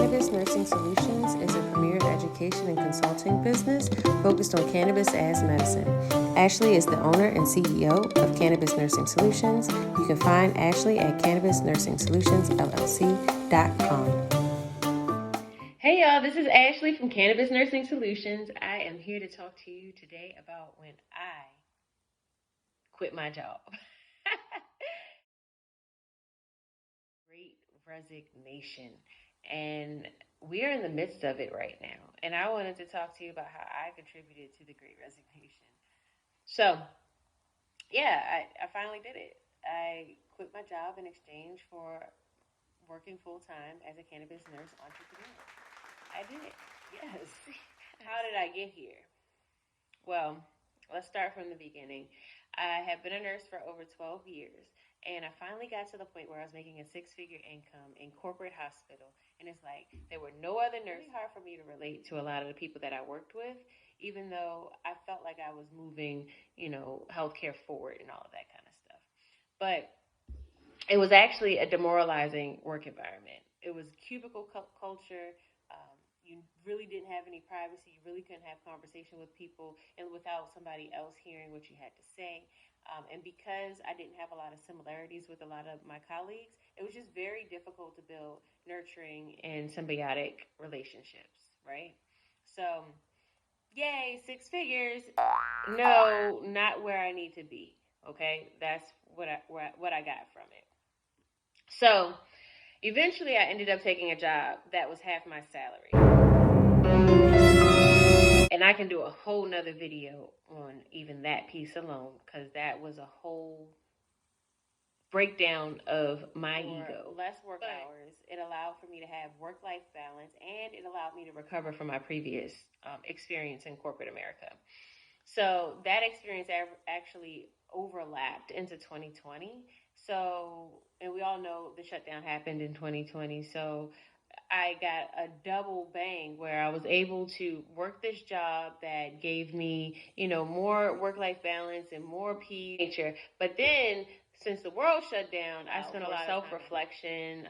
Cannabis Nursing Solutions is a premier education and consulting business focused on cannabis as medicine. Ashley is the owner and CEO of Cannabis Nursing Solutions. You can find Ashley at cannabisnursingsolutionsllc.com. Hey y'all, this is Ashley from Cannabis Nursing Solutions. I am here to talk to you today about when I quit my job. Great resignation. And we're in the midst of it right now. And I wanted to talk to you about how I contributed to the Great Resignation. So, yeah, I finally did it. I quit my job in exchange for working full-time as a cannabis nurse entrepreneur. I did it. Yes. How did I get here? Well, let's start from the beginning. I have been a nurse for over 12 years, and I finally got to the point where I was making a six-figure income in corporate hospital, and it's like there were no other nurses. It's hard for me to relate to a lot of the people that I worked with, even though I felt like I was moving, healthcare forward and all of that kind of stuff. But it was actually a demoralizing work environment. It was cubicle culture. You really didn't have any privacy. You really couldn't have conversation with people and without somebody else hearing what you had to say. And because I didn't have a lot of similarities with a lot of my colleagues, it was just very difficult to build nurturing and symbiotic relationships, right? So, yay, six figures. No, not where I need to be. Okay, that's what I got from it. So, eventually, I ended up taking a job that was half my salary. And I can do a whole nother video on even that piece alone, because that was a whole breakdown of my ego. Less work hours. It allowed for me to have work-life balance, and it allowed me to recover from my previous experience in corporate America. So that experience actually overlapped into 2020. So, and we all know the shutdown happened in 2020. So I got a double bang where I was able to work this job that gave me, more work-life balance and more peace. But then, since the world shut down, I spent a lot of self-reflection,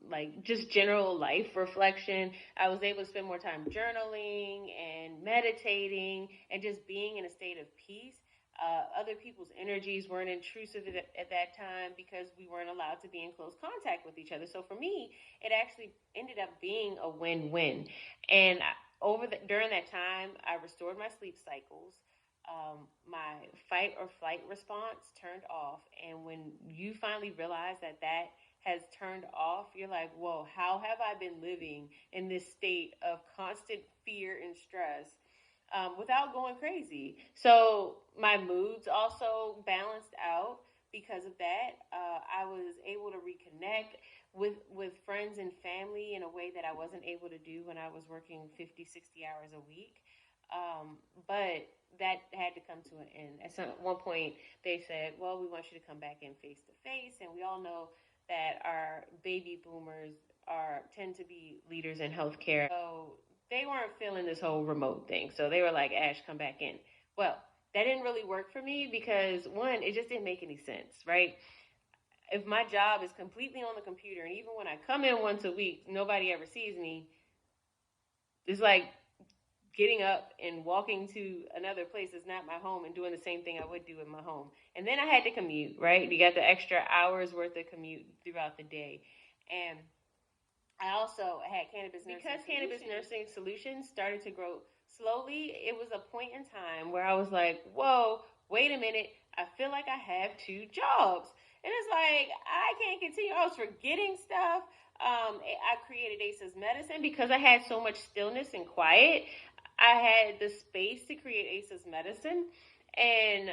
like just general life reflection. I was able to spend more time journaling and meditating and just being in a state of peace. Other people's energies weren't intrusive at that time because we weren't allowed to be in close contact with each other. So for me, it actually ended up being a win-win. And during that time, I restored my sleep cycles. My fight or flight response turned off. And when you finally realize that has turned off, you're like, whoa, how have I been living in this state of constant fear and stress without going crazy? So my moods also balanced out because of that. I was able to reconnect with friends and family in a way that I wasn't able to do when I was working 50, 60 hours a week. But that had to come to an end. At one point, they said, well, we want you to come back in face-to-face. And we all know that our baby boomers tend to be leaders in healthcare. So they weren't feeling this whole remote thing. So they were like, Ash, come back in. Well, that didn't really work for me because, one, it just didn't make any sense, right? If my job is completely on the computer, and even when I come in once a week, nobody ever sees me, it's like getting up and walking to another place is not my home and doing the same thing I would do in my home. And then I had to commute, right? You got the extra hours worth of commute throughout the day. And I also had Cannabis Nursing Solutions started to grow slowly. It was a point in time where I was like, whoa, wait a minute. I feel like I have two jobs. And it's like, I can't continue. I was forgetting stuff. I created ACEs Medicine because I had so much stillness and quiet. I had the space to create ACEs Medicine, and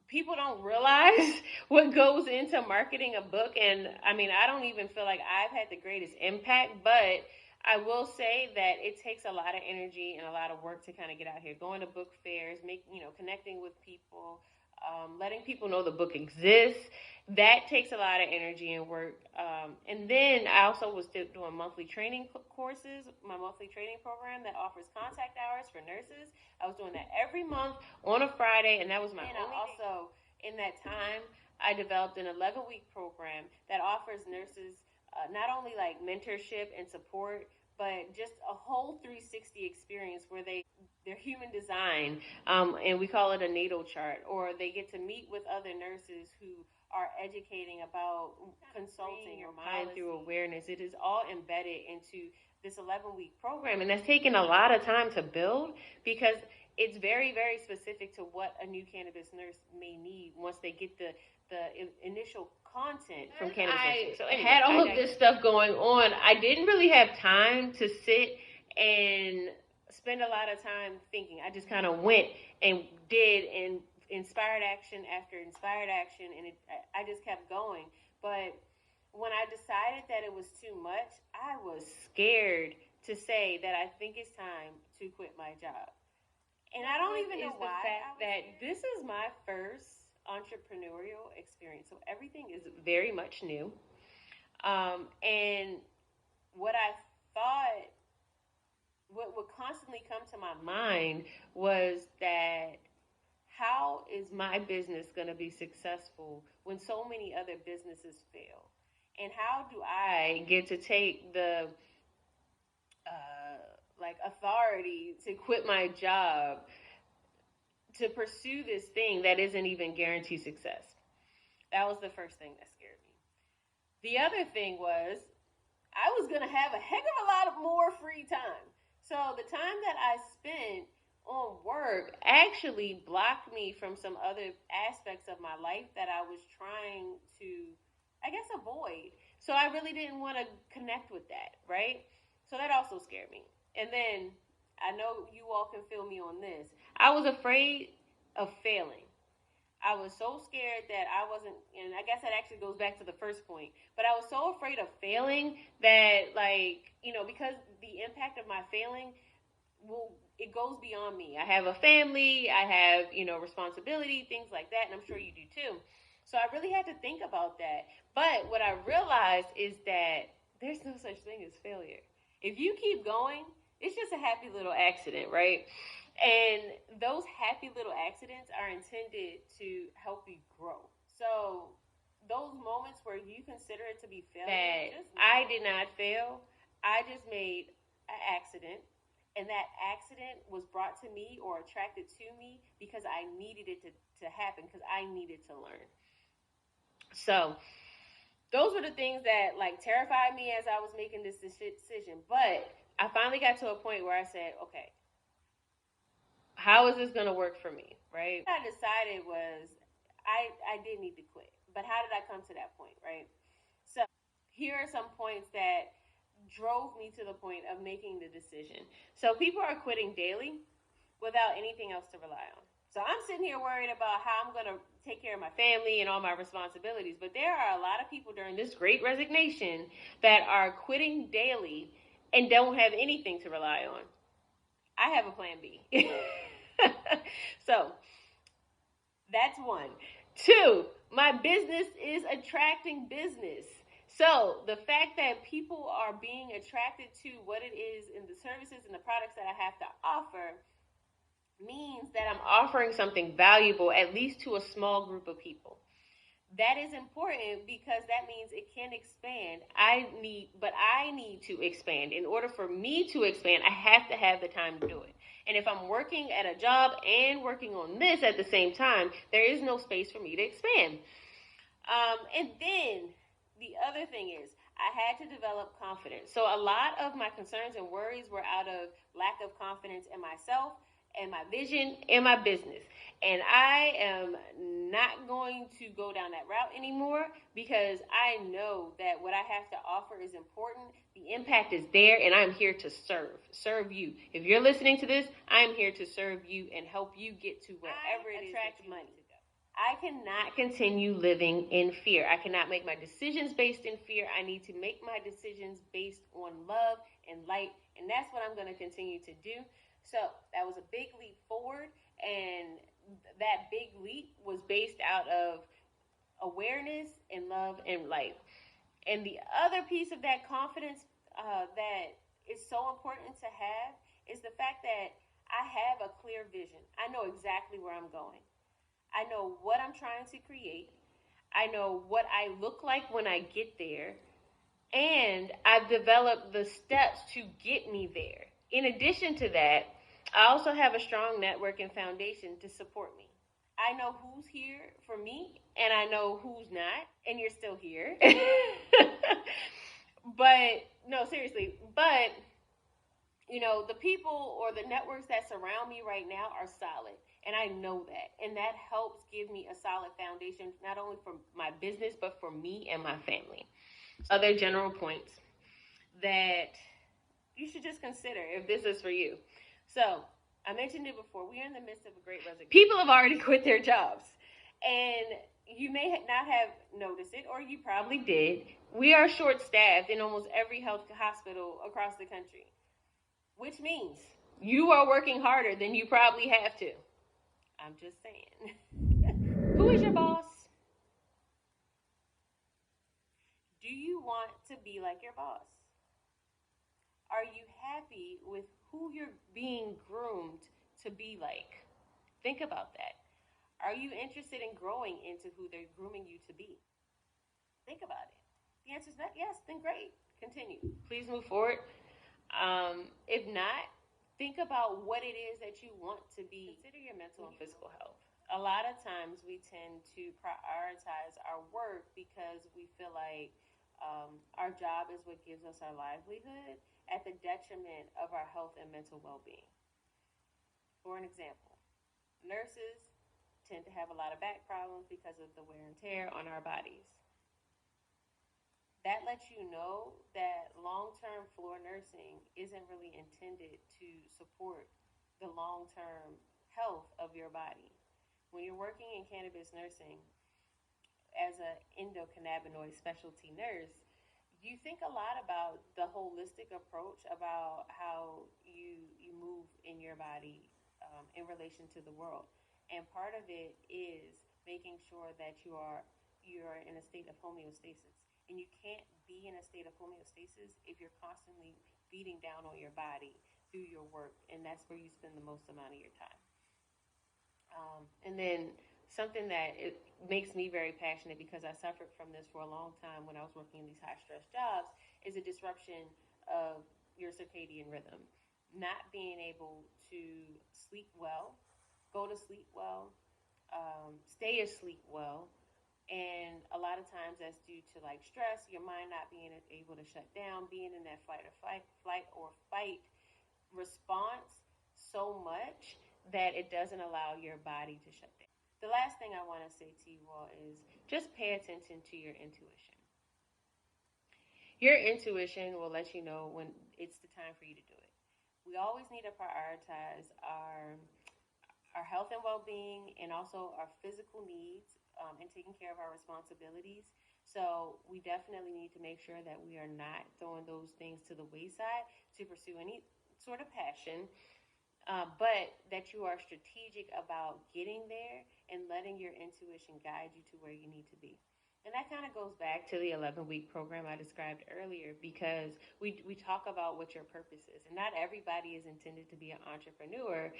people don't realize what goes into marketing a book. And I mean, I don't even feel like I've had the greatest impact, but I will say that it takes a lot of energy and a lot of work to kind of get out here, going to book fairs, connecting with people, letting people know the book exists. That takes a lot of energy and work. And then I also was doing monthly training courses, my monthly training program that offers contact hours for nurses. I was doing that every month on a Friday, and that was my only. Also, in that time, I developed an 11-week program that offers nurses not only like mentorship and support, but just a whole 360 experience where their human design, and we call it a natal chart, or they get to meet with other nurses who are educating about consulting or mind through awareness. It is all embedded into this 11-week program, and that's taken a lot of time to build because it's very, very specific to what a new cannabis nurse may need once they get the initial content from cannabis nursing. So anyway, had all of this stuff going on. I didn't really have time to sit and spend a lot of time thinking. I just kind of went and did, and inspired action after inspired action, and I just kept going. But when I decided that it was too much, I was scared to say that I think it's time to quit my job. And I don't even know why. The fact that this is my first entrepreneurial experience, so everything is very much new. And what I thought, what would constantly come to my mind was that how is my business going to be successful when so many other businesses fail? And how do I get to take the authority to quit my job to pursue this thing that isn't even guaranteed success? That was the first thing that scared me. The other thing was I was going to have a heck of a lot more free time. So the time that I spent on work actually blocked me from some other aspects of my life that I was trying to, I guess, avoid. So I really didn't want to connect with that, right? So that also scared me. And then I know you all can feel me on this. I was afraid of failing. I was so scared that I wasn't, and I guess that actually goes back to the first point, but I was so afraid of failing that, because the impact of my failing it goes beyond me. I have a family, I have, responsibility, things like that, and I'm sure you do too. So I really had to think about that. But what I realized is that there's no such thing as failure. If you keep going, it's just a happy little accident, right? And those happy little accidents are intended to help you grow. So those moments where you consider it to be failure, I did not fail. I just made an accident. And that accident was brought to me or attracted to me because I needed it to happen, because I needed to learn. So those were the things that terrified me as I was making this decision. But I finally got to a point where I said, okay, how is this going to work for me, right? What I decided was I did need to quit. But how did I come to that point, right? So here are some points that drove me to the point of making the decision. So people are quitting daily without anything else to rely on. So I'm sitting here worried about how I'm going to take care of my family and all my responsibilities. But there are a lot of people during this great resignation that are quitting daily and don't have anything to rely on. I have a plan B. So that's one. Two, my business is attracting business. So the fact that people are being attracted to what it is in the services and the products that I have to offer means that I'm offering something valuable, at least to a small group of people. That is important because that means it can expand. I need to expand. In order for me to expand, I have to have the time to do it. And if I'm working at a job and working on this at the same time, there is no space for me to expand. And then the other thing is I had to develop confidence. So a lot of my concerns and worries were out of lack of confidence in myself and my vision and my business. And I am not going to go down that route anymore because I know that what I have to offer is important. The impact is there, and I'm here to serve you. If you're listening to this, I'm here to serve you and help you get to wherever it is that you need to go. I cannot continue living in fear. I cannot make my decisions based in fear. I need to make my decisions based on love and light, and that's what I'm going to continue to do. So that was a big leap forward, and that big leap was based out of awareness and love and light. And the other piece of that confidence that is so important to have is the fact that I have a clear vision. I know exactly where I'm going. I know what I'm trying to create. I know what I look like when I get there. And I've developed the steps to get me there. In addition to that, I also have a strong network and foundation to support me. I know who's here for me, and I know who's not, and you're still here. But, no, seriously. But, the people or the networks that surround me right now are solid. And I know that. And that helps give me a solid foundation, not only for my business, but for me and my family. Other general points that you should just consider if this is for you. So, I mentioned it before. We are in the midst of a great resignation. People have already quit their jobs. And you may not have noticed it, or you probably did. We are short-staffed in almost every health hospital across the country, which means you are working harder than you probably have to. I'm just saying. Who is your boss? Do you want to be like your boss? Are you happy with who you're being groomed to be like? Think about that. Are you interested in growing into who they're grooming you to be? Think about it. The answer is not yes, then great. Continue. Please move forward. If not, think about what it is that you want to be. Consider your mental and physical health. A lot of times we tend to prioritize our work because we feel like our job is what gives us our livelihood at the detriment of our health and mental well-being. For an example, nurses tend to have a lot of back problems because of the wear and tear on our bodies. That lets you know that long-term floor nursing isn't really intended to support the long-term health of your body. When you're working in cannabis nursing as an endocannabinoid specialty nurse, you think a lot about the holistic approach about how you move in your body in relation to the world. And part of it is making sure that you are in a state of homeostasis. And you can't be in a state of homeostasis if you're constantly beating down on your body through your work, and that's where you spend the most amount of your time. And then something that it makes me very passionate, because I suffered from this for a long time when I was working in these high-stress jobs, is a disruption of your circadian rhythm. Not being able to sleep well, go to sleep well, stay asleep well. And a lot of times that's due to like stress, your mind not being able to shut down, being in that flight or fight response so much that it doesn't allow your body to shut down. The last thing I want to say to you all is just pay attention to your intuition. Your intuition will let you know when it's the time for you to do it. We always need to prioritize our health and well-being, and also our physical needs, and taking care of our responsibilities. So we definitely need to make sure that we are not throwing those things to the wayside to pursue any sort of passion, but that you are strategic about getting there and letting your intuition guide you to where you need to be. And that kind of goes back to the 11-week program I described earlier, because we talk about what your purpose is. And not everybody is intended to be an entrepreneur,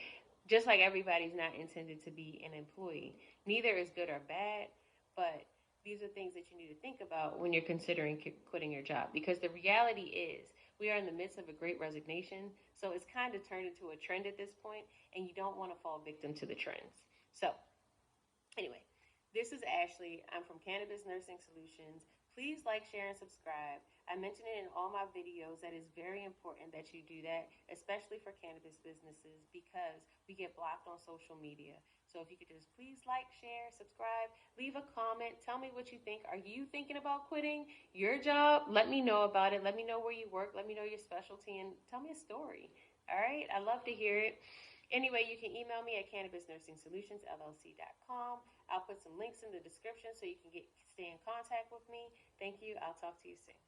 just like everybody's not intended to be an employee. Neither is good or bad, but these are things that you need to think about when you're considering quitting your job. Because the reality is, we are in the midst of a great resignation, so it's kind of turned into a trend at this point, and you don't want to fall victim to the trends. So, anyway, this is Ashley. I'm from Cannabis Nursing Solutions. Please like, share, and subscribe. I mention it in all my videos that it's very important that you do that, especially for cannabis businesses, because we get blocked on social media. So if you could just please like, share, subscribe, leave a comment, tell me what you think. Are you thinking about quitting your job? Let me know about it. Let me know where you work. Let me know your specialty, and tell me a story. All right? I love to hear it. Anyway, you can email me at cannabisnursingsolutionsllc.com. I'll put some links in the description so you can stay in contact with me. Thank you. I'll talk to you soon.